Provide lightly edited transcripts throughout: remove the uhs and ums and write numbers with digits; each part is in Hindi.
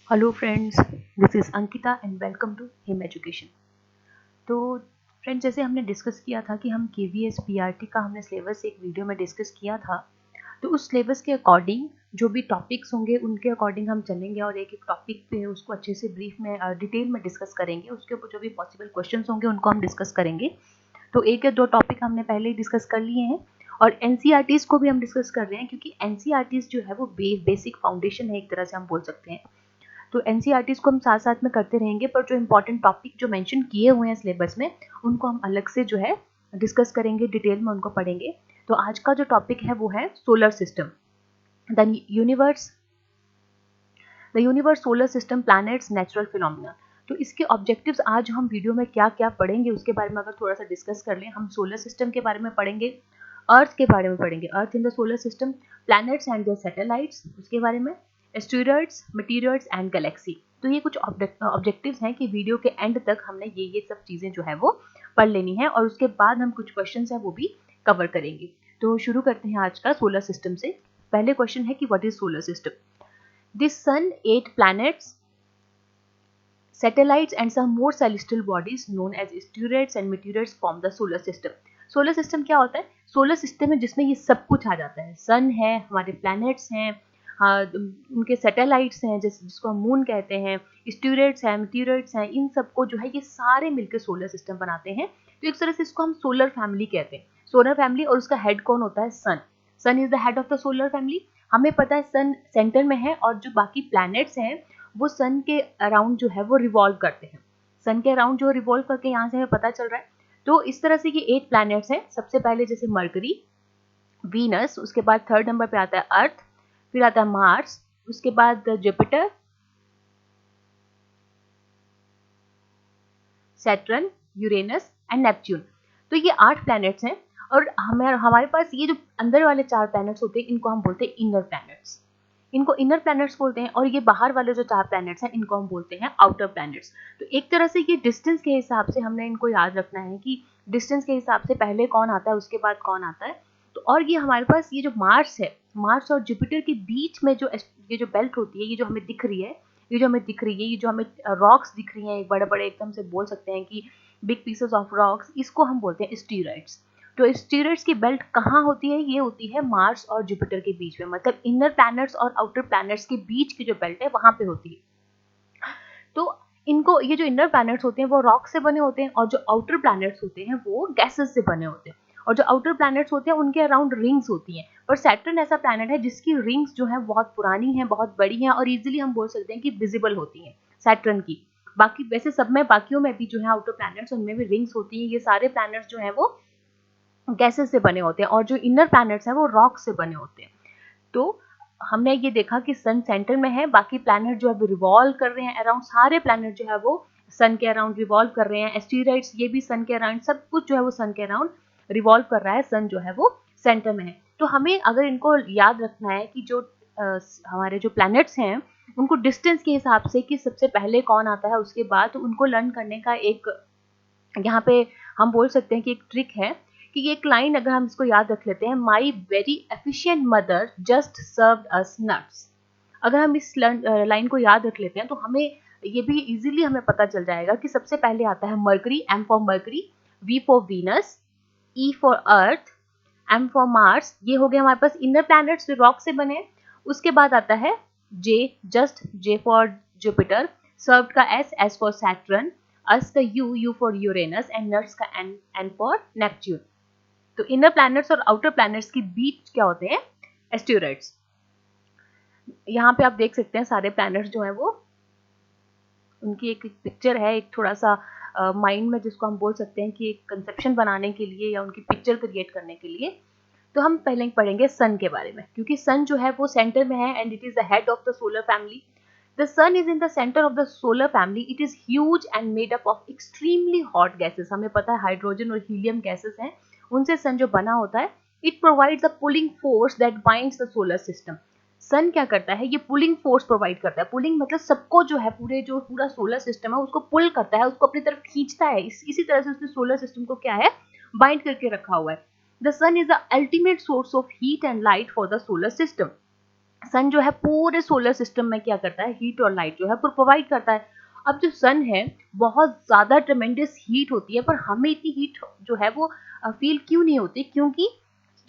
Hello friends, this is Ankita and welcome to him education. तो फ्रेंड्स, जैसे हमने डिस्कस किया था कि हम केवीएस पीआरटी का हमने सिलेबस एक वीडियो में डिस्कस किया था। तो उस सिलेबस के अकॉर्डिंग जो भी टॉपिक्स होंगे उनके अकॉर्डिंग हम चलेंगे और एक एक टॉपिक पे उसको अच्छे से ब्रीफ में डिटेल में डिस्कस करेंगे। उसके ऊपर जो भी पॉसिबल क्वेश्चन होंगे उनको हम डिस्कस करेंगे। तो एक या दो टॉपिक हमने पहले ही डिस्कस कर लिए हैं और एनसीईआरटीज़ को भी हम डिस्कस कर रहे हैं, क्योंकि एनसीईआरटीज़ जो है वो बेसिक फाउंडेशन है, एक तरह से हम बोल सकते हैं। तो एनसीईआरटीज़ को हम साथ साथ में करते रहेंगे, पर जो इंपॉर्टेंट टॉपिक जो मेंशन किए हुए हैं सिलेबस में उनको हम अलग से जो है डिस्कस करेंगे, डिटेल में उनको पढ़ेंगे। तो आज का जो टॉपिक है वो है solar system, the universe solar system, planets, natural phenomena. तो इसके ऑब्जेक्टिव्स आज हम वीडियो में क्या क्या पढ़ेंगे उसके बारे में अगर थोड़ा सा डिस्कस कर लें। हम सोलर सिस्टम के बारे में पढ़ेंगे, अर्थ के बारे में पढ़ेंगे, earth in the solar system, planets and their satellites उसके बारे में, एस्टेरॉइड्स, मेटीरियर्स एंड गैलेक्सी। तो ये कुछ ऑब्जेक्टिव्स हैं कि वीडियो के एंड तक हमने ये सब चीज़ें जो है वो पढ़ लेनी है और उसके बाद हम कुछ क्वेश्चन है वो भी कवर करेंगे। तो शुरू करते हैं आज का सोलर सिस्टम से। पहले क्वेश्चन है कि what is solar system. This sun, 8 planets, satellites and some more celestial bodies known as asteroids and meteoroids form the solar system. Solar system क्या होता है? सोलर सिस्टम है जिसमें ये सब कुछ आ जाता है। सन है, हमारे प्लैनेट्स हैं, हाँ, उनके सैटेलाइट्स हैं जिसको हम मून कहते हैं, एस्टेरॉइड्स हैं, मेटीरियर्स हैं, इन सबको जो है ये सारे मिलकर सोलर सिस्टम बनाते हैं। तो एक तरह से इसको हम सोलर फैमिली कहते हैं। सोलर फैमिली, और उसका हेड कौन होता है? Sun. Sun is the head of the solar family. हमें पता है सन सेंटर में है और जो बाकी प्लैनेट्स हैं वो सन के अराउंड जो है वो रिवॉल्व करते हैं। सन के अराउंड जो रिवॉल्व करके यहाँ से हमें पता चल रहा है। तो इस तरह से ये 8 प्लैनेट्स हैं। सबसे पहले जैसे मरकरी, वीनस, उसके बाद थर्ड नंबर पे आता है अर्थ, फिर आता है मार्स, उसके बाद Jupiter, Saturn, Uranus and Neptune. तो ये 8 प्लैनेट्स हैं और हमारे पास ये जो अंदर वाले 4 प्लैनेट्स होते हैं इनको हम बोलते हैं इनर प्लैनेट्स। इनको इनर प्लैनेट्स बोलते हैं और ये बाहर वाले जो 4 प्लैनेट्स हैं इनको हम बोलते हैं आउटर प्लैनेट्स। तो एक तरह से ये डिस्टेंस के हिसाब से हमने इनको याद रखना है कि डिस्टेंस के हिसाब से पहले कौन आता है उसके बाद कौन आता है। तो और ये हमारे पास ये जो मार्स है, मार्स और जुपिटर के बीच में जो ये जो बेल्ट होती है, ये जो हमें दिख रही है, ये जो हमें दिख रही है, ये जो हमें रॉक्स दिख रही हैं, बड़े बड़े एकदम से बोल सकते हैं कि बिग पीसेस ऑफ रॉक्स, इसको हम बोलते हैं एस्टेरॉइड्स। तो एस्टेरॉइड्स की बेल्ट कहाँ होती है? ये होती है मार्स और जुपिटर के बीच में, मतलब इनर प्लैनेट्स और आउटर प्लैनेट्स के बीच की जो बेल्ट है वहां पे होती है। तो इनको, ये जो इनर प्लैनेट्स होते हैं वो रॉक से बने होते हैं और जो आउटर प्लैनेट्स होते हैं वो गैसेस से बने होते हैं। और जो आउटर प्लैनेट्स होते हैं उनके अराउंड रिंग्स होती हैं। पर सैटर्न ऐसा प्लैनेट है जिसकी रिंग्स जो है बहुत पुरानी हैं, बहुत बड़ी हैं और इजीली हम बोल सकते हैं कि विजिबल होती हैं सैटर्न की। बाकी वैसे सब में, बाकियों में भी जो है आउटर प्लैनेट्स, उनमें भी रिंग्स होती हैं। ये सारे प्लैनेट्स जो है वो गैसेस से बने होते हैं और जो इनर प्लैनेट्स हैं वो रॉक से बने होते हैं। तो हमने ये देखा कि सन सेंटर में है, बाकी प्लैनेट जो है वो रिवॉल्व कर रहे हैं अराउंड, सारे प्लैनेट जो है वो सन के अराउंड रिवॉल्व कर रहे हैं। एस्टेरॉइड्स ये भी सन के अराउंड, सब कुछ जो है वो सन के अराउंड रिवॉल्व कर रहा है। सन जो है वो सेंटर में है। तो हमें अगर इनको याद रखना है कि जो हमारे जो प्लैनेट्स हैं उनको डिस्टेंस के हिसाब से कि सबसे पहले कौन आता है उसके बाद, तो उनको लर्न करने का एक यहाँ पे हम बोल सकते हैं कि एक ट्रिक है कि ये एक लाइन अगर हम इसको याद रख लेते हैं, my very efficient mother just served us nuts. अगर हम इस लाइन को याद रख लेते हैं तो हमें ये भी इजीली हमें पता चल जाएगा कि सबसे पहले आता है Mercury, M for Mercury, V for Venus, E for Earth, M for Mars. ये हो गया हमारे पास इनर प्लैनेट्स जो रॉक से बने। उसके बाद आता है J, just J for Jupiter, served का S, S for Saturn, us का U, U for Uranus and nuts का एन, एन फॉर नेपच्यून। तो इनर प्लैनेट्स और आउटर प्लैनेट्स के बीच क्या होते हैं? एस्टेरॉइड्स। यहाँ पे आप देख सकते हैं सारे प्लैनेट्स जो हैं वो, उनकी एक पिक्चर है, एक थोड़ा सा माइंड में जिसको हम बोल सकते हैं कि एक कंसेप्शन बनाने के लिए या उनकी पिक्चर क्रिएट करने के लिए। तो हम पहले पढ़ेंगे सन के बारे में, क्योंकि सन जो है वो सेंटर में है and it is the head of the solar family. The sun is in the center of the solar family. It is huge and made up of extremely hot gases. हमें पता है हाइड्रोजन और हीलियम गैसेस हैं, उनसे सन जो बना होता है। It provides a pulling force that binds the solar system. सन क्या करता है? ये पुलिंग फोर्स प्रोवाइड करता है। पुलिंग मतलब सबको जो है, पूरा सोलर सिस्टम है उसको पुल करता है, उसको अपनी तरफ खींचता है। इसी तरह से उसने सोलर सिस्टम को क्या है, बाइंड करके रखा हुआ है। The sun is the ultimate source of heat and light for the solar system. सन जो है पूरे सोलर सिस्टम में क्या करता है, हीट और लाइट जो है प्रोवाइड करता है। अब जो सन है बहुत ज़्यादा ट्रेमेंडस हीट होती है, पर हमें इतनी हीट जो है वो फील क्यों नहीं होती, क्योंकि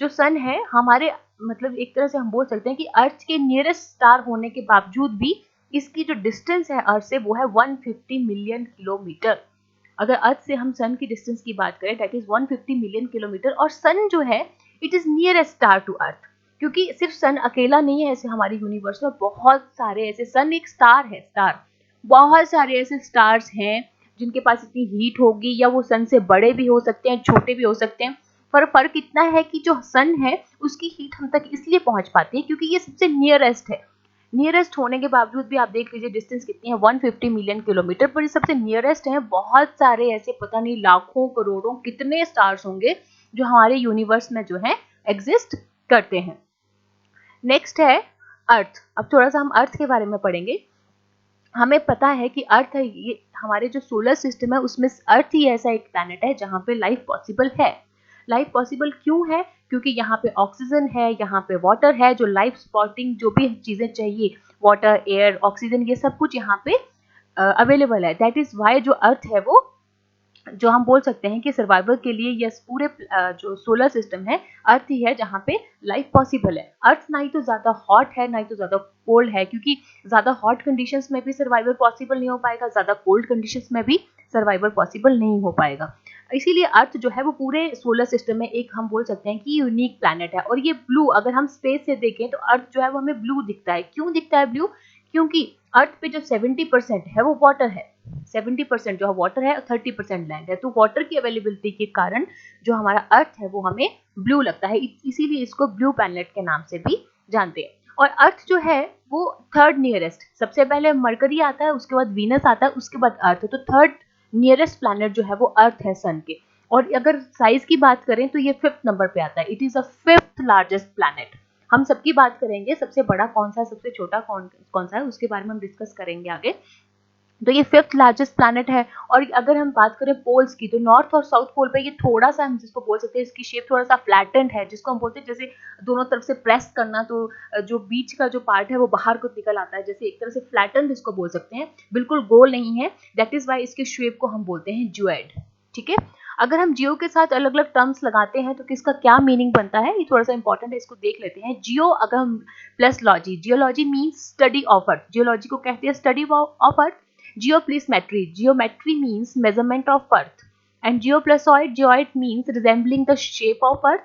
जो सन है हमारे मतलब एक तरह से हम बोल सकते हैं कि अर्थ के नियरेस्ट स्टार होने के बावजूद भी इसकी जो डिस्टेंस है अर्थ से वो है 150 मिलियन किलोमीटर। अगर अर्थ से हम सन की डिस्टेंस की बात करें दैट इज 150 मिलियन किलोमीटर, और सन जो है it is nearest star to earth, क्योंकि सिर्फ सन अकेला नहीं है ऐसे हमारे यूनिवर्स में, बहुत सारे ऐसे, सन एक स्टार है, स्टार, बहुत सारे ऐसे स्टार्स हैं जिनके पास इतनी हीट होगी, या वो सन से बड़े भी हो सकते हैं, छोटे भी हो सकते हैं, पर फर्क इतना है कि जो सन है उसकी हीट हम तक इसलिए पहुंच पाती है क्योंकि ये सबसे नियरेस्ट है। नियरेस्ट होने के बावजूद भी आप देख लीजिए डिस्टेंस कितनी है, 150 मिलियन किलोमीटर, पर ये सबसे नियरेस्ट है। बहुत सारे ऐसे पता नहीं लाखों करोड़ों कितने स्टार्स होंगे जो हमारे यूनिवर्स में जो है एग्जिस्ट करते हैं। नेक्स्ट है अर्थ। अब थोड़ा सा हम अर्थ के बारे में पढ़ेंगे। हमें पता है कि अर्थ है, ये हमारे जो सोलर सिस्टम है उसमें अर्थ ही ऐसा एक प्लैनेट है जहाँ पे लाइफ पॉसिबल है। लाइफ पॉसिबल क्यों है, क्योंकि यहाँ पे ऑक्सीजन है, यहाँ पे वाटर है, जो लाइफ सपोर्टिंग जो भी चीजें चाहिए, वाटर, एयर, ऑक्सीजन, ये सब कुछ यहाँ पे अवेलेबल है। दैट इज वाई जो अर्थ है वो, जो हम बोल सकते हैं कि सर्वाइवल के लिए ये पूरे जो सोलर सिस्टम है अर्थ ही है जहाँ पे लाइफ पॉसिबल है। अर्थ ना ही तो ज़्यादा हॉट है ना ही तो ज़्यादा कोल्ड है, क्योंकि ज़्यादा हॉट कंडीशंस में भी सर्वाइवल पॉसिबल नहीं हो पाएगा, ज़्यादा कोल्ड कंडीशंस में भी सर्वाइवल पॉसिबल नहीं हो पाएगा। इसीलिए अर्थ जो है वो पूरे सोलर सिस्टम में एक हम बोल सकते हैं कि यूनिक प्लैनेट है। और ये ब्लू, अगर हम स्पेस से देखें तो अर्थ जो है वो हमें ब्लू दिखता है। क्यों दिखता है ब्लू, क्योंकि अर्थ पे जो 70% है वो वाटर है, 70% जो है वाटर है और 30% लैंड है। तो वाटर की अवेलेबिलिटी के कारण जो हमारा अर्थ है वो हमें ब्लू लगता है, इसीलिए इसको ब्लू प्लैनेट के नाम से भी जानते हैं। और अर्थ जो है वो थर्ड नियरेस्ट, सबसे पहले मरकरी आता है, उसके बाद वीनस आता है, उसके बाद अर्थ, तो थर्ड नियरेस्ट प्लैनेट जो है वो अर्थ है सन के। और अगर साइज की बात करें तो ये 5th नंबर पे आता है, it is a 5th largest planet. हम सबकी बात करेंगे, सबसे बड़ा कौन सा है, सबसे छोटा कौन सा है, उसके बारे में हम डिस्कस करेंगे आगे। तो ये 5th लार्जेस्ट प्लैनेट है। और अगर हम बात करें पोल्स की, तो नॉर्थ और साउथ पोल पे ये थोड़ा सा हम जिसको बोल सकते हैं, इसकी शेप थोड़ा सा फ्लैटेंड है, जिसको हम बोलते हैं जैसे दोनों तरफ से प्रेस करना, तो जो बीच का जो पार्ट है वो बाहर को निकल आता है, जैसे एक तरह से फ्लैटेंड इसको बोल सकते हैं, बिल्कुल गोल नहीं है। दैट इज वाई इसके शेप को हम बोलते हैं ज्योइड। ठीक है, अगर हम जियो के साथ अलग अलग टर्म्स लगाते हैं तो किसका क्या मीनिंग बनता है, ये थोड़ा सा इंपॉर्टेंट है, इसको देख लेते हैं। जियो अगर हम plus logy, geology means study of earth, geology को कहते हैं study of earth. Geoplasmatry, geometry means measurement of earth, and geoplasmoid, geoid means resembling the shape of earth,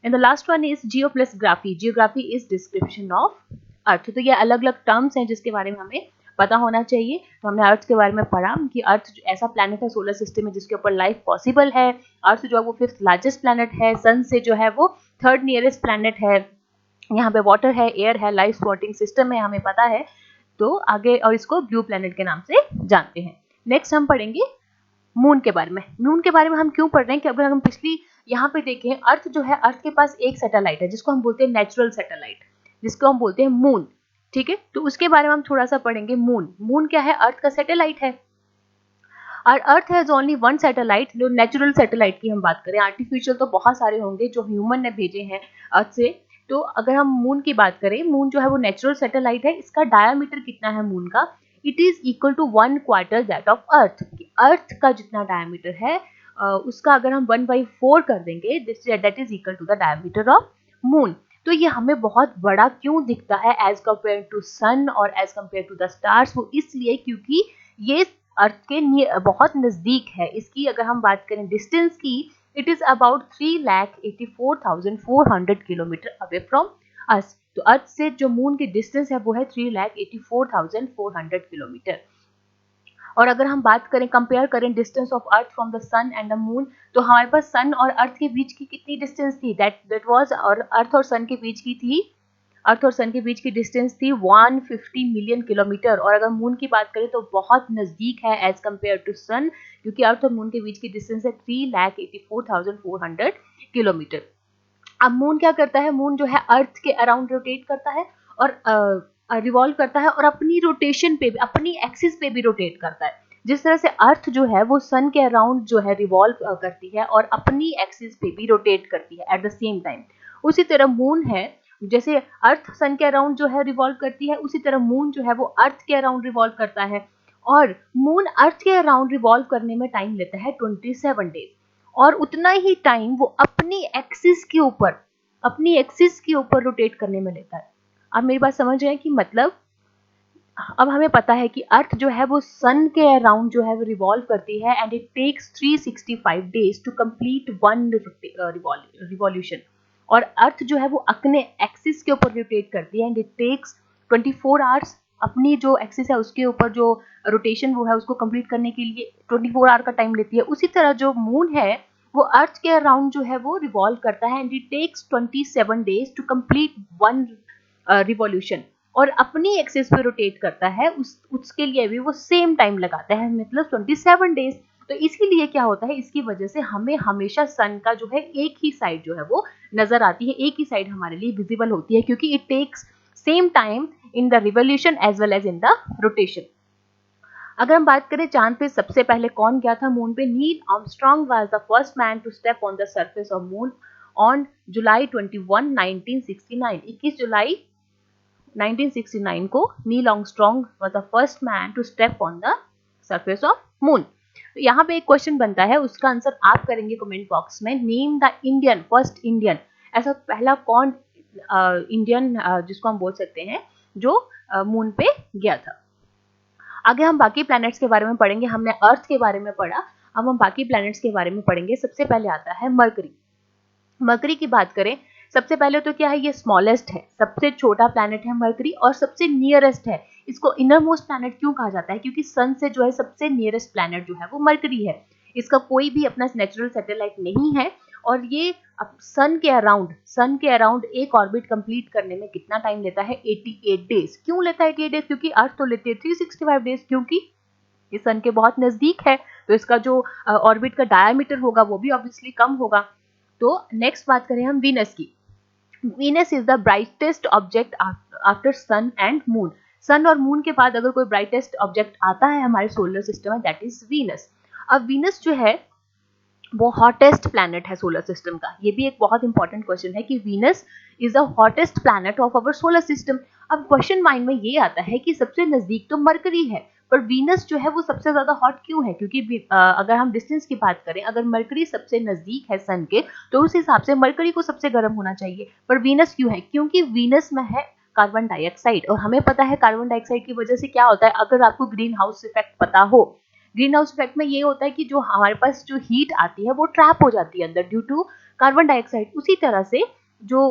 and the last one is geoplasgraphy, geography is description of earth। तो ये अलग अलग टर्म्स हैं जिसके बारे में हमें पता होना चाहिए। तो हमने अर्थ के बारे में पढ़ा कि अर्थ ऐसा प्लैनेट है सोलर सिस्टम में जिसके ऊपर लाइफ पॉसिबल है। अर्थ जो है वो 5th लार्जेस्ट प्लैनेट है, सन से जो है वो 3rd नियरेस्ट प्लैनेट है, यहाँ पे वाटर है, एयर है, लाइफ सपोर्टिंग सिस्टम है, हमें पता है। तो आगे और इसको ब्लू प्लैनेट के नाम से जानते हैं। नेक्स्ट हम पढ़ेंगे मून के बारे में। मून के बारे में हम क्यों पढ़ रहे हैं कि अगर हम पिछली यहाँ पे देखें, अर्थ जो है, अर्थ के पास एक सैटेलाइट है जिसको हम बोलते हैं नेचुरल सैटेलाइट, जिसको हम बोलते हैं मून। ठीक है, तो उसके बारे में हम थोड़ा सा पढ़ेंगे। मून, मून क्या है, अर्थ का सैटेलाइट है। और earth has only one satellite. जो नेचुरल सैटेलाइट की हम बात करें, आर्टिफिशियल तो बहुत सारे होंगे जो ह्यूमन ने भेजे हैं अर्थ से। तो अगर हम मून की बात करें, मून जो है वो नेचुरल सैटेलाइट है। इसका डायामीटर कितना है मून का, it is equal to 1/4 that of Earth. Earth का जितना डायामीटर है उसका अगर हम 1/4 कर देंगे, that is equal to the diameter of moon. तो ये हमें बहुत बड़ा क्यों दिखता है एज कम्पेयर टू सन और as compare to the stars, वो इसलिए क्योंकि ये अर्थ के बहुत नजदीक है। इसकी अगर हम बात करें डिस्टेंस की, it is about 3,84,400 kilometre away from us. तो अर्थ से जो मून की डिस्टेंस है वो है 3,84,400 किलोमीटर। और अगर हम बात करें, कंपेयर करें distance of earth from the sun and the moon, तो हमारे पास सन और अर्थ के बीच की कितनी डिस्टेंस थी, दैट वाज, और अर्थ और सन के बीच की थी, अर्थ और सन के बीच की डिस्टेंस थी 150 मिलियन किलोमीटर। और अगर मून की बात करें तो बहुत नजदीक है एज कम्पेयर टू सन, क्योंकि अर्थ और मून के बीच की डिस्टेंस है 3,84,400 किलोमीटर। अब मून क्या करता है, मून जो है अर्थ के अराउंड रोटेट करता है और रिवॉल्व करता है, और अपनी रोटेशन पे भी, अपनी एक्सिस पे भी रोटेट करता है। जिस तरह से अर्थ जो है वो सन के अराउंड जो है रिवॉल्व करती है और अपनी एक्सिस पे भी रोटेट करती है एट द सेम टाइम, उसी तरह मून है जैसे अर्थ सन के अराउंड जो है रिवॉल्व करती है, उसी तरह मून जो है वो अर्थ के अराउंड रिवॉल्व करता है, और मून अर्थ के अराउंड रिवॉल्व करने में टाइम लेता है 27 डेज, और उतना ही टाइम वो अपनी एक्सिस के ऊपर रोटेट करने में लेता है। अब मेरी बात समझ रहे हैं कि मतलब अब हमें पता है कि अर्थ जो है वो सन के अराउंड जो है वो रिवॉल्व करती है, and it takes 365 days to complete one revolution, और अर्थ जो है वो अपने एक्सिस के ऊपर रोटेट करती है, एंड इट टेक्स 24 आवर्स अपनी जो एक्सिस है उसके ऊपर जो रोटेशन वो है उसको कंप्लीट करने के लिए 24 आवर का टाइम लेती है। उसी तरह जो मून है वो अर्थ के अराउंड जो है वो रिवॉल्व करता है, and it takes 27 days to complete one revolution, और अपनी एक्सिस पे रोटेट करता है, उसके लिए भी वो सेम टाइम लगाता है, मतलब 27 डेज। तो इसीलिए क्या होता है, इसकी वजह से हमें हमेशा सन का जो है एक ही साइड जो है वो नजर आती है, एक ही साइड हमारे लिए विजिबल होती है, क्योंकि it takes same time in the revolution as well as in the rotation. अगर हम बात करें चांद पे सबसे पहले कौन गया था मून पे, Neil Armstrong was the first man to step on the surface of moon on July 21, 1969। 21 जुलाई 1969 को Neil Armstrong was the first man to step on the surface of moon. तो यहाँ पे एक क्वेश्चन बनता है, उसका आंसर आप करेंगे कमेंट बॉक्स में, name the Indian first Indian, ऐसा पहला कौन इंडियन जिसको हम बोल सकते हैं जो मून पे गया था। आगे हम बाकी प्लैनेट्स के बारे में पढ़ेंगे, हमने अर्थ के बारे में पढ़ा, अब हम बाकी प्लैनेट्स के बारे में पढ़ेंगे। सबसे पहले आता है मरकरी। मरकरी की बात करें, सबसे पहले तो क्या है, ये स्मॉलेस्ट है, सबसे छोटा प्लैनेट है मरकरी, और सबसे नियरेस्ट है। इसको इनर मोस्ट प्लैनेट क्यों कहा जाता है, क्योंकि सन से जो है सबसे नियरेस्ट प्लैनेट जो है वो मरकरी है। इसका कोई भी अपना नेचुरल सैटेलाइट नहीं है, और ये सन के अराउंड एक ऑर्बिट कंप्लीट करने में कितना टाइम लेता है, 88 डेज। क्यों लेता है 88 डेज, क्योंकि अर्थ तो लेती है 365 डेज, क्योंकि ये सन के बहुत नजदीक है, तो इसका जो ऑर्बिट का डायमीटर होगा वो भी ऑब्वियसली कम होगा। तो नेक्स्ट बात करें हम वीनस की। Venus is the brightest object after sun and moon. Sun और मून के बाद अगर कोई ब्राइटेस्ट ऑब्जेक्ट आता है हमारे सोलर सिस्टम में, दैट इज वीनस। अब वीनस जो है वो हॉटेस्ट प्लैनेट है सोलर सिस्टम का। ये भी एक बहुत इंपॉर्टेंट क्वेश्चन है कि Venus is the hottest planet of our solar system. अब क्वेश्चन माइंड में ये आता है कि सबसे नजदीक तो मरकरी है, पर वीनस जो है वो सबसे ज्यादा हॉट क्यों है, क्योंकि अगर हम डिस्टेंस की बात करें, अगर मरकरी सबसे नजदीक है सन के, तो उस हिसाब से मरकरी को सबसे गर्म होना चाहिए, पर वीनस क्यों है, क्योंकि वीनस में है कार्बन डाइऑक्साइड, और हमें पता है कार्बन डाइऑक्साइड की वजह से क्या होता है। अगर आपको ग्रीन हाउस इफेक्ट पता हो, ग्रीन हाउस इफेक्ट में ये होता है कि जो हमारे पास जो हीट आती है वो ट्रैप हो जाती है अंदर ड्यू टू कार्बन डाइऑक्साइड। उसी तरह से जो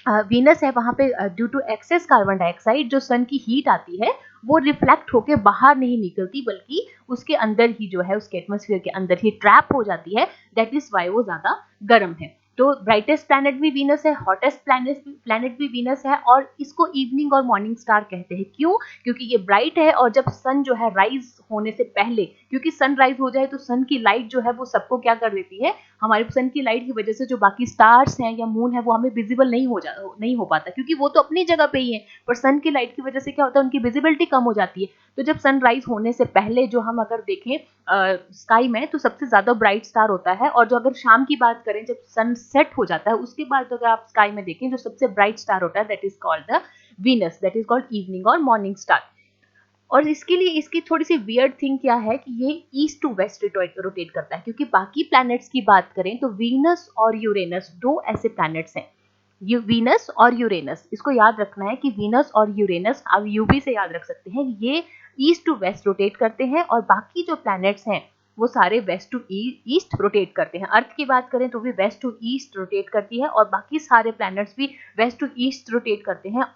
वीनस है वहां पे due to excess carbon dioxide जो सन की हीट आती है वो रिफ्लेक्ट होके बाहर नहीं निकलती, बल्कि उसके अंदर ही जो है, उसके एटमॉस्फेयर के अंदर ही ट्रैप हो जाती है। दैट इज वाई वो ज्यादा गर्म है। तो ब्राइटेस्ट प्लैनेट भी वीनस है, हॉटेस्ट प्लैनेट भी वीनस है, और इसको इवनिंग और मॉर्निंग स्टार कहते हैं। क्यों, क्योंकि ये ब्राइट है, और जब सन जो है राइज होने से पहले, क्योंकि सन राइज हो जाए तो सन की लाइट जो है वो सबको क्या कर देती है, हमारे सन की लाइट की वजह से जो बाकी स्टार्स हैं या मून है वो हमें विजिबल नहीं हो पाता, क्योंकि वो तो अपनी जगह पे ही है, पर सन की लाइट की वजह से क्या होता है, उनकी विजिबिलिटी कम हो जाती है। तो जब सनराइज होने से पहले जो हम अगर देखें स्काई में, तो सबसे ज्यादा ब्राइट स्टार होता है, और जो अगर शाम की बात करें जब सन सेट हो जाता है उसके बाद तो अगर आप स्काई में देखें जो सबसे ब्राइट स्टार होता है, that is called the Venus, that is called evening और मॉर्निंग स्टार। और इसके लिए इसकी थोड़ी सी वियर्ड थिंग क्या है कि ये ईस्ट टू वेस्ट रोटेट करता है, क्योंकि बाकी प्लैनेट्स की बात करें तो वीनस और यूरेनस दो ऐसे प्लैनेट्स हैं, वीनस और यूरेनस। इसको याद रखना है कि वीनस और यूरेनस आप यूवी से याद रख सकते हैं, ये ईस्ट टू वेस्ट रोटेट करते हैं, और बाकी जो प्लैनेट्स हैं वो सारे वेस्ट टू ईस्ट रोटेट करते हैं। अर्थ की बात करें तो भी वेस्ट टू ईस्ट रोटेट करती है, और बाकी सारे प्लैनेट्स भी वेस्ट टू ईस्ट रोटेट करते हैं।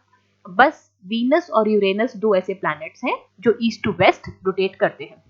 बस वीनस और यूरेनस दो ऐसे प्लैनेट्स हैं जो ईस्ट टू वेस्ट रोटेट करते हैं।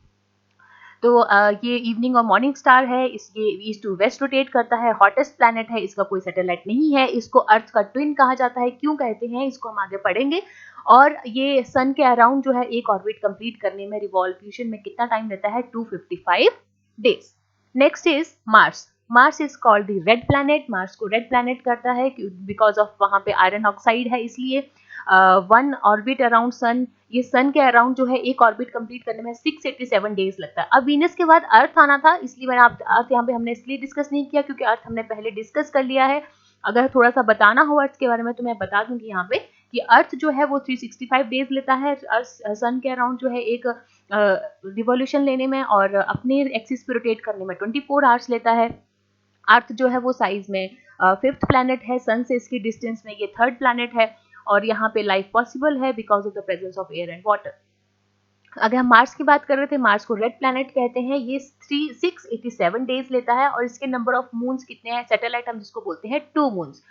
तो ये इवनिंग और मॉर्निंग स्टार है, इसके ईस्ट टू वेस्ट रोटेट करता है, हॉटेस्ट प्लैनेट है, इसका कोई सैटेलाइट नहीं है, इसको अर्थ का ट्विन कहा जाता है। क्यों कहते हैं इसको हम आगे पढ़ेंगे। और ये सन के अराउंड जो है एक ऑर्बिट कंप्लीट करने में, रिवॉल्यूशन में कितना टाइम लेता है, 255 days. Next is Mars. Mars is called the red planet. Mars को रेड प्लैनेट करता है बिकॉज ऑफ वहां पे आयरन ऑक्साइड है, इसलिए वन ऑर्बिट अराउंड सन, ये सन के अराउंड जो है एक ऑर्बिट कंप्लीट करने में 687 डेज लगता है। अब वीनस के बाद अर्थ आना था, इसलिए मैंने अर्थ यहाँ पे हमने इसलिए डिस्कस नहीं किया क्योंकि अर्थ हमने पहले डिस्कस कर लिया है। अगर थोड़ा सा बताना हो अर्थ के बारे में तो मैं बता दूंगी यहाँ पे कि अर्थ जो है वो 365 डेज लेता है सन के अराउंड जो है एक रिवॉल्यूशन लेने में, और अपने एक्सिस पे रोटेट करने में 24 आवर्स लेता है। अर्थ जो है वो साइज में 5th प्लैनेट है, सन से इसकी डिस्टेंस में ये 3rd प्लैनेट है, और यहाँ पे लाइफ पॉसिबल है because of the presence of air and water. अगर हम मार्स की बात कर रहे थे, मार्स को रेड प्लैनेट कहते हैं। ये 687 डेज लेता है, और इसके नंबर ऑफ मून्स कितने हैं, सैटेलाइट हम जिसको बोलते हैं 2 मून्स,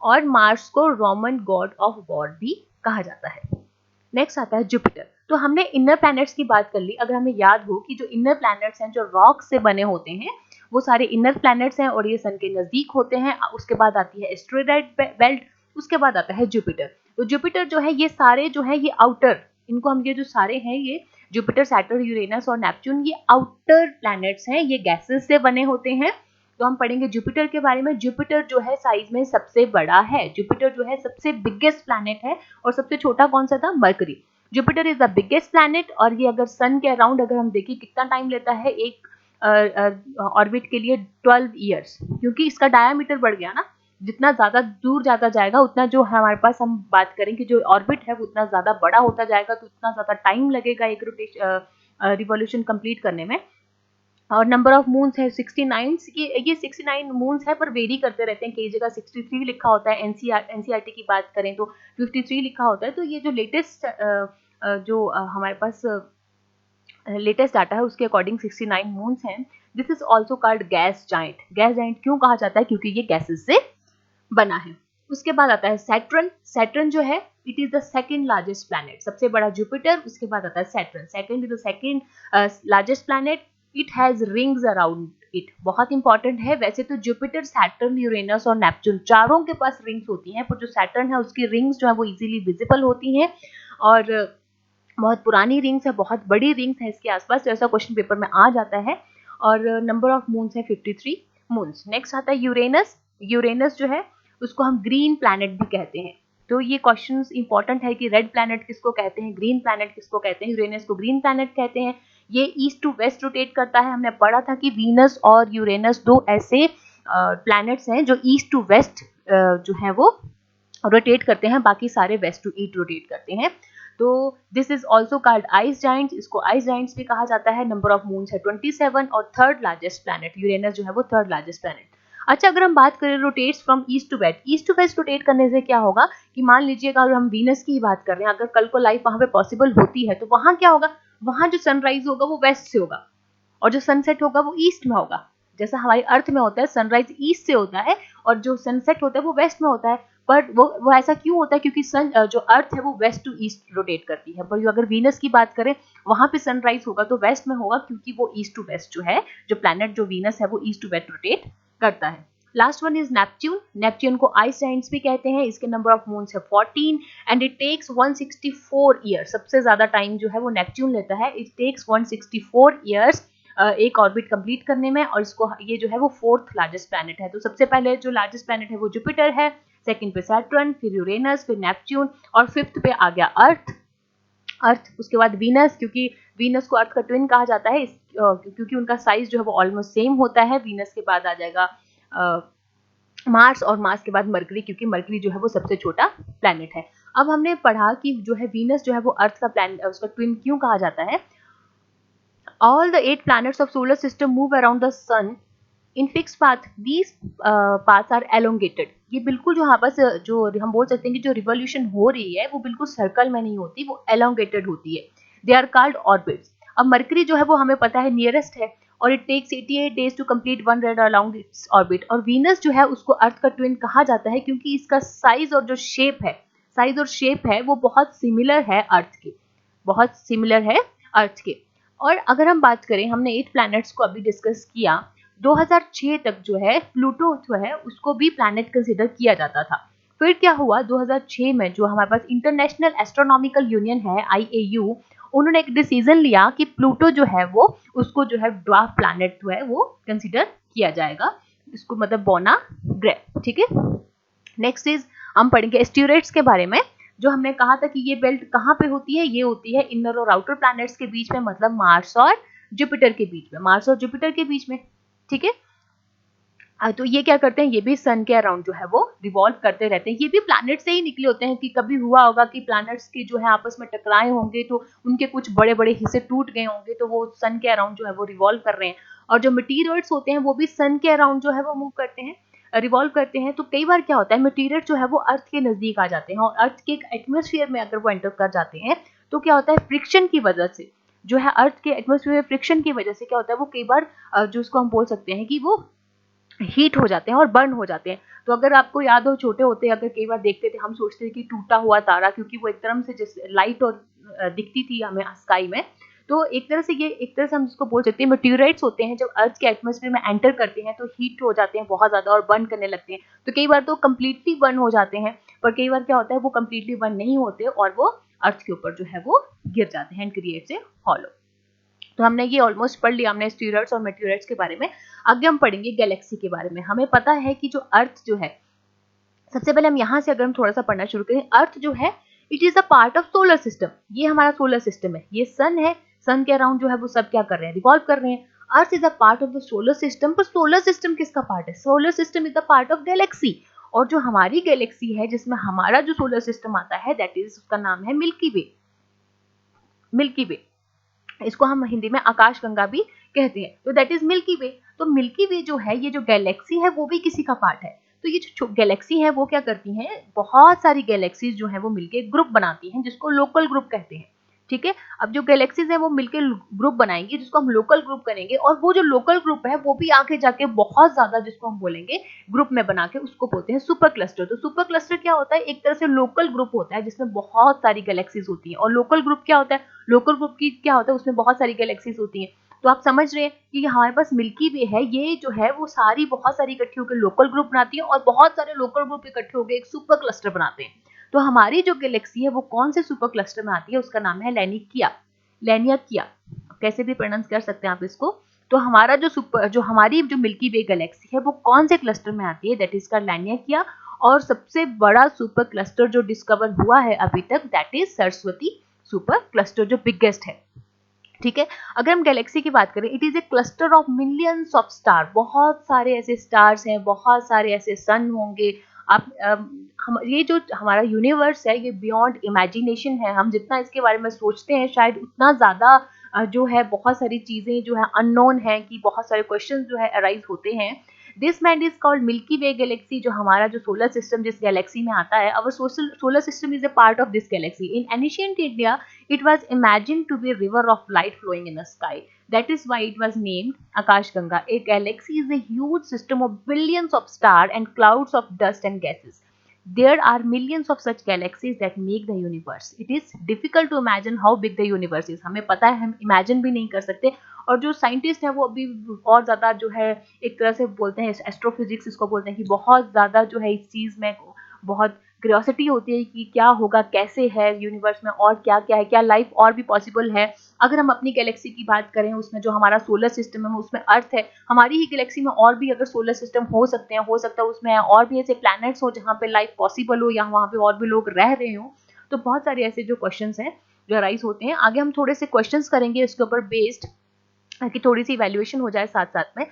और मार्स को रोमन गॉड ऑफ वॉर भी कहा जाता है। नेक्स्ट आता है जुपिटर। तो हमने इनर प्लैनेट्स की बात कर ली। अगर हमें याद हो कि जो इनर प्लैनेट्स हैं जो रॉक से बने होते हैं वो सारे इनर प्लैनेट्स हैं और ये सन के नजदीक होते हैं। उसके बाद आती है एस्टेरॉयड बेल्ट, उसके बाद आता है जुपिटर। तो जुपिटर जो है ये सारे जो है ये आउटर, इनको हम ये जो सारे हैं ये जुपिटर, सैटर्न, यूरेनस और नेपच्यून, ये आउटर प्लैनेट्स हैं, ये गैसेस से बने होते हैं। तो हम पढ़ेंगे जुपिटर के बारे में। जुपिटर जो है साइज में सबसे बड़ा है, जुपिटर जो है सबसे बिगेस्ट प्लैनेट है, और सबसे छोटा कौन सा था, mercury. Jupiter is the biggest planet, और ये अगर सन के अराउंड अगर हम देखें कितना टाइम लेता है एक ऑर्बिट के लिए, 12 ईयर्स, क्योंकि इसका डायामीटर बढ़ गया ना, जितना ज्यादा दूर जाता जाएगा उतना जो हमारे पास हम बात करें कि जो ऑर्बिट है वो उतना ज्यादा बड़ा होता जाएगा, तो उतना ज्यादा टाइम लगेगा एक रिवॉल्यूशन कंप्लीट करने में। और नंबर ऑफ मून्स है 69, ये 69 मून्स है पर वेरी करते रहते हैं, कई जगह 63 लिखा होता है, एनसीईआरटी की बात करें तो 53 लिखा होता है। तो ये जो लेटेस्ट जो हमारे पास लेटेस्ट डाटा है उसके अकॉर्डिंग 69 मून्स हैं। This is also called gas giant. Gas giant क्यों कहा जाता है, क्योंकि ये गैसेस से बना है। उसके बाद आता है सैटर्न। सैटर्न जो है it is the second largest planet, सबसे बड़ा जुपिटर, उसके बाद आता है Saturn. Saturn is the second largest planet. It has rings around it, बहुत इंपॉर्टेंट है। वैसे तो जुपिटर, सैटर्न, यूरेनस और नेपच्यून चारों के पास रिंग्स होती हैं, पर जो सैटर्न है उसकी रिंग्स जो है वो इजीली विजिबल होती हैं, और बहुत पुरानी रिंग्स है, बहुत बड़ी रिंग्स है इसके आसपास, तो ऐसा क्वेश्चन पेपर में आ जाता है। और नंबर ऑफ मून्स है 53 मून्स। नेक्स्ट आता है यूरेनस। यूरेनस जो है उसको हम ग्रीन प्लैनेट भी कहते हैं। तो ये क्वेश्चंस इंपॉर्टेंट है कि रेड प्लैनेट किसको कहते हैं, ग्रीन प्लैनेट किसको कहते हैं। यूरेनस को ग्रीन प्लैनेट कहते हैं। ये ईस्ट टू वेस्ट रोटेट करता है। हमने पढ़ा था कि वीनस और यूरेनस दो ऐसे प्लैनेट्स हैं जो ईस्ट टू वेस्ट जो है वो रोटेट करते हैं, बाकी सारे वेस्ट टू ईस्ट रोटेट करते हैं। तो this is also called ice Giants, इसको आइस जाइंट्स भी कहा जाता है। नंबर ऑफ मून्स है 27, और 3rd लार्जेस्ट प्लैनेट यूरेनस जो है वो 3rd लार्जेस्ट प्लैनेट। अच्छा, अगर हम बात करें rotates from east to west, east to west rotate करने से क्या होगा कि मान लीजिएगा अगर हम वीनस की बात कर रहे हैं, अगर कल को लाइफ वहां पे पॉसिबल होती है तो वहां क्या होगा, वहां जो सनराइज होगा वो वेस्ट से होगा, और जो सनसेट होगा वो ईस्ट में होगा। जैसा हमारी अर्थ में होता है सनराइज ईस्ट से होता है और जो सनसेट होता है वो वेस्ट में होता है। पर वो ऐसा क्यों होता है, क्योंकि सन जो अर्थ है वो वेस्ट टू ईस्ट रोटेट करती है। पर अगर वीनस की बात करें वहां पे सनराइज होगा तो वेस्ट में होगा, क्योंकि वो ईस्ट टू वेस्ट जो है, जो प्लैनेट जो वीनस है वो ईस्ट टू वेस्ट रोटेट करता है। Last one is Neptune. Neptune को आइस जाइंट्स भी कहते हैं। इसके नंबर ऑफ मून्स है 14 एंड इट टेक्स 164 ईयर। सबसे ज्यादा टाइम जो है वो नेपच्यून लेता है। इट टेक्स 164 ईयर्स एक ऑर्बिट कंप्लीट करने में, और इसको ये जो है वो 4th लार्जेस्ट प्लैनेट है। तो सबसे पहले जो लार्जेस्ट प्लैनेट है वो जुपिटर है, सेकंड पे सैटर्न, फिर यूरेनस, फिर नेपच्यून, और 5th पे आ गया अर्थ। उसके बाद वीनस, क्योंकि वीनस को अर्थ का ट्विन कहा जाता है, क्योंकि उनका साइज जो है वो ऑलमोस्ट सेम होता है। वीनस के बाद आ जाएगा मार्स, और मार्स के बाद मरकरी, क्योंकि मरकरी जो है वो सबसे छोटा प्लैनेट है। अब हमने पढ़ा कि जो है वीनस जो है वो अर्थ का प्लैनेट, उसका ट्विन क्यों कहा जाता है। All the 8 planets of solar system move around the sun in fixed path. These paths are elongated. ये बिल्कुल जो यहाँ पर जो हम बोल सकते हैं कि जो रिवॉल्यूशन हो रही है वो बिल्कुल सर्कल में नहीं होती, वो elongated होती है। They are called orbits. अब मरकरी जो है वो हमें पता है नियरेस्ट है, और it takes 88 days to complete one round around its orbit. और वीनस जो है उसको अर्थ का ट्विन कहा जाता है, क्योंकि इसका साइज और जो साइज और शेप है वो बहुत सिमिलर है अर्थ के, बहुत सिमिलर है अर्थ के। और अगर हम बात करें, हमने 8 प्लैनेट्स को अभी डिस्कस किया। 2006 तक जो है प्लूटो जो है उसको भी प्लैनेट कंसीडर किया जाता था। फिर क्या हुआ, 2006 में जो हमारे पास इंटरनेशनल एस्ट्रोनॉमिकल यूनियन है IAU, उन्होंने एक डिसीजन लिया कि प्लूटो जो है वो उसको जो है ड्वार्फ प्लैनेट जो है वो कंसीडर किया जाएगा, इसको मतलब बोना ग्रेड। ठीक है, नेक्स्ट इज हम पढ़ेंगे एस्टेरॉइड्स के बारे में। जो हमने कहा था कि ये बेल्ट कहाँ पे होती है, ये होती है इनर और आउटर प्लैनेट्स के बीच में, मतलब मार्स और जुपिटर के बीच में, मार्स और जुपिटर के बीच में। ठीक है, तो ये क्या करते हैं, ये भी सन के अराउंड जो है वो रिवॉल्व करते रहते हैं। ये भी प्लैनेट से ही निकले होते हैं कि कभी हुआ होगा कि प्लैनेट्स के जो है आपस में टकराए होंगे तो उनके कुछ बड़े बड़े हिस्से टूट गए होंगे, तो वो सन के अराउंड जो है वो रिवॉल्व कर रहे हैं। और जो मटीरियल्स होते हैं वो भी सन के अराउंड जो है वो मूव करते हैं, रिवॉल्व करते हैं। तो कई बार क्या होता है, मटीरियल जो है वो अर्थ के नजदीक आ जाते हैं और अर्थ के एटमोस्फियर में अगर वो एंटर कर जाते हैं तो क्या होता है, फ्रिक्शन की वजह से जो है अर्थ के एटमोस्फियर में फ्रिक्शन की वजह से क्या होता है, वो कई बार जो उसको हम बोल सकते हैं कि वो हीट हो जाते हैं और बर्न हो जाते हैं। तो अगर आपको याद हो, छोटे होते अगर कई बार देखते थे, हम सोचते थे कि टूटा हुआ तारा, क्योंकि वो एकदम से जिस लाइट और दिखती थी हमें स्काई में, तो एक तरह से ये, एक तरह से हम इसको बोल सकते हैं मेटेओराइट्स होते हैं, जब अर्थ के एटमॉस्फेयर में एंटर करते हैं तो हीट हो जाते हैं बहुत ज्यादा और बर्न करने लगते हैं। तो कई बार तो कंप्लीटली बर्न हो जाते हैं, पर कई बार क्या होता है वो कंप्लीटली बर्न नहीं होते और वो अर्थ के ऊपर जो है वो गिर जाते हैं एंड क्रिएट्स ए हॉलो। तो हमने ये ऑलमोस्ट पढ़ लिया, हमने एस्टेरॉइड्स और मेटेओराइट्स के बारे में। आगे हम पढ़ेंगे गैलेक्सी के बारे में। हमें पता है कि जो अर्थ जो है, सबसे पहले हम यहाँ से अगर हम थोड़ा सा पढ़ना शुरू करें, अर्थ जो है it is a part of solar system. ये हमारा सोलर सिस्टम है, ये सन है, सन के अराउंड जो है वो सब क्या कर रहे हैं, रिवॉल्व कर रहे हैं। Earth is a part of the solar system. पर सोलर सिस्टम किसका पार्ट है, solar system is a part of Galaxy. और जो हमारी गैलेक्सी है जिसमें हमारा जो सोलर सिस्टम आता है, दैट इज, उसका नाम है मिल्की वे। मिल्की वे, इसको हम हिंदी में आकाश गंगा भी कहते हैं। तो दैट इज मिल्की वे। तो मिल्की वे जो है, ये जो गैलेक्सी है वो भी किसी का पार्ट है। तो ये जो गैलेक्सी है वो क्या करती हैं, बहुत सारी गैलेक्सीज जो है वो मिलके ग्रुप बनाती हैं जिसको लोकल ग्रुप कहते हैं। ठीक है, अब जो गैलेक्सीज है वो मिलके ग्रुप बनाएंगे जिसको हम लोकल ग्रुप करेंगे, और वो जो लोकल ग्रुप है वो भी आगे जाके बहुत ज्यादा, जिसको हम बोलेंगे ग्रुप में बना के, उसको बोलते हैं सुपर क्लस्टर। तो सुपर क्लस्टर क्या होता है, एक तरह से लोकल ग्रुप होता है जिसमें बहुत सारी गैलेक्सीज होती है। और लोकल ग्रुप क्या होता है, लोकल ग्रुप की क्या होता है, उसमें बहुत सारी गैलेक्सीज होती हैं। तो आप समझ रहे हैं कि हमारे पास मिल्की वे है, ये जो है वो सारी बहुत सारी इकट्ठी होकर लोकल ग्रुप बनाती है और बहुत सारे लोकल ग्रुप इकट्ठे होकर एक सुपर क्लस्टर बनाते हैं। तो हमारी जो गैलेक्सी है वो कौन से सुपर क्लस्टर में आती है, उसका नाम है लैनिकिया। लैनियाकिया, कैसे भी प्रोनाउंस कर सकते हैं आप इसको। तो हमारा जो हमारी जो मिल्की वे गैलेक्सी है वो कौन से क्लस्टर में आती है, दैट इज का लैनियाकिया। और सबसे बड़ा सुपर क्लस्टर जो डिस्कवर हुआ है अभी तक, that is Saraswati super cluster, जो बिगेस्ट है। ठीक है, अगर हम गैलेक्सी की बात करें, it is a cluster of millions of star. बहुत सारे ऐसे स्टार्स हैं, बहुत सारे ऐसे सन होंगे। आप हम ये जो हमारा यूनिवर्स है ये बियॉन्ड इमेजिनेशन है। हम जितना इसके बारे में सोचते हैं शायद उतना ज्यादा जो है बहुत सारी चीजें जो है अननोन है, कि बहुत सारे क्वेश्चन जो है अराइज होते हैं। दिस मैंड is called Milky Way galaxy. जो हमारा जो सोलर सिस्टम जिस गैलेक्सी में आता है, our solar system is a part of this Galaxy. In ancient India it was imagined to be a river of light flowing in the sky. That is why it was named Akashganga. A galaxy is a huge system of billions of stars and clouds of dust and gases. There are millions of such galaxies that make the universe. It is difficult to imagine how big the universe is. हमें पता है, हम imagine भी नहीं कर सकते। और जो साइंटिस्ट हैं वो अभी और ज़्यादा जो है एक तरह से बोलते हैं, एस्ट्रोफिजिक्स इसको बोलते हैं, कि बहुत ज़्यादा जो है इस चीज़ में बहुत क्यूरियोसिटी होती है कि क्या होगा, कैसे है यूनिवर्स में, और क्या क्या है, क्या लाइफ और भी पॉसिबल है। अगर हम अपनी गैलेक्सी की बात करें, उसमें जो हमारा सोलर सिस्टम है उसमें अर्थ है, हमारी ही गैलेक्सी में और भी अगर सोलर सिस्टम हो सकते हैं, हो सकता है उसमें और भी ऐसे प्लैनेट्स हो जहाँ पे लाइफ पॉसिबल हो या वहाँ पे और भी लोग रह रहे हो। तो बहुत सारे ऐसे जो क्वेश्चन हैं जो अराइज होते हैं। आगे हम थोड़े से क्वेश्चन करेंगे इसके ऊपर बेस्ड, कि थोड़ी सी इवैल्यूएशन हो जाए साथ साथ में।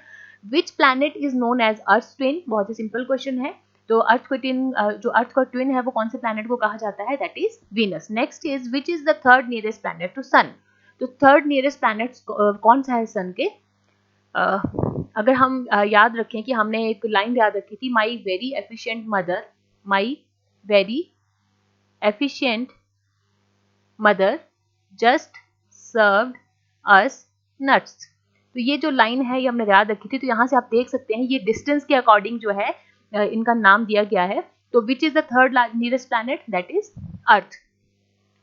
Which planet is known as earth twin, बहुत ही सिंपल क्वेश्चन है। तो अर्थ को ट्विन, जो अर्थ का ट्विन है वो कौन से प्लैनेट को कहा जाता है, that is Venus. Next is which is the third nearest planet to sun. तो थर्ड नियरेस्ट प्लैनेट कौन सा है सन के। अगर हम याद रखें कि हमने एक लाइन याद रखी थी, my very efficient mother, my very efficient mother just served us nuts. तो ये जो लाइन है ये हमने याद रखी थी। तो यहाँ से आप देख सकते हैं ये डिस्टेंस के अकॉर्डिंग जो है इनका नाम दिया गया है। तो which is the third nearest planet, that is earth.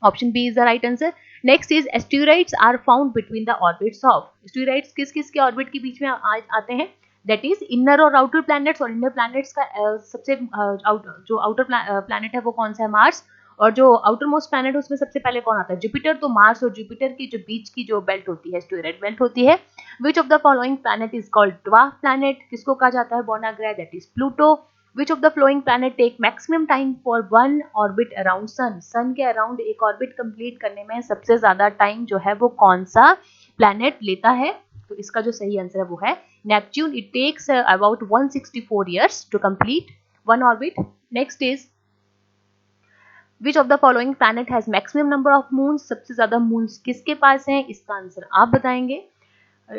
Option B is the right answer. Next is asteroids are found between the orbits of. Asteroids किस किस के ऑर्बिट के बीच में आते हैं, दैट इज इनर और आउटर प्लैनेट्स। और इनर प्लैनेट्स का सबसे जो आउटर प्लैनेट है वो कौन सा है, मार्स। और जो आउटर मोस्ट प्लैनेट उसमें सबसे पहले कौन आता है, जुपिटर। तो मार्स और जुपिटर की जो बीच की जो बेल्ट होती है, एस्टेरॉइड बेल्ट होती है। Which of the following planet is called dwarf planet, किसको कहा जाता है, बॉर्ना ग्रह, that is Pluto. Which of the following planet take maximum time for one orbit around sun, sun के अराउंड एक ऑर्बिट कंप्लीट करने में सबसे ज्यादा टाइम जो है वो कौन सा प्लैनेट लेता है। तो इसका जो सही आंसर है वो है Neptune, it takes about 164 years to complete one orbit. Next is which of the following planet has maximum number of moons? सबसे ज्यादा moons किसके पास हैं? इसका आंसर आप बताएंगे।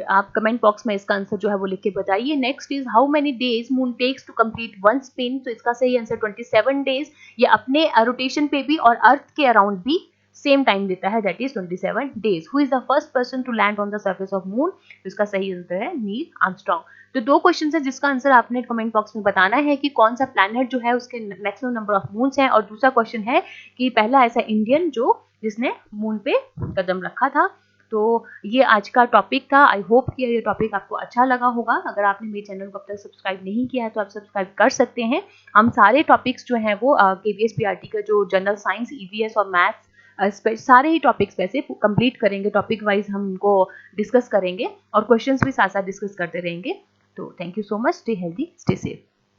आप कमेंट बॉक्स में इसका आंसर जो है वो लिख के बताइए। Next is how many days moon takes to complete one spin? तो इसका सही आंसर 27 डेज। ये अपने रोटेशन पे भी और अर्थ के अराउंड भी सेम टाइम देता है, that is 27 days. Who is the first person to land on the surface of moon? तो इसका सही आंसर है नील आर्मस्ट्रांग। तो दो क्वेश्चन है जिसका आंसर आपने कमेंट बॉक्स में बताना है कि कौन सा प्लैनेट जो है उसके मैक्सिमम नंबर ऑफ मून्स हैं, और दूसरा क्वेश्चन है कि पहला ऐसा इंडियन जो जिसने मून पे कदम रखा था। तो ये आज का टॉपिक था। आई होप कि ये टॉपिक आपको अच्छा लगा होगा। अगर आपने मेरे चैनल को अब तक सब्सक्राइब नहीं किया है तो आप सब्सक्राइब कर सकते हैं। हम सारे टॉपिक्स जो हैं वो KVS PRT का जो जनरल साइंस, EVS और मैथ्स सारे ही टॉपिक्स वैसे कंप्लीट करेंगे। टॉपिक वाइज हम इनको डिस्कस करेंगे और क्वेश्चंस भी साथ साथ डिस्कस करते रहेंगे। तो thank you so much. Stay healthy, stay safe.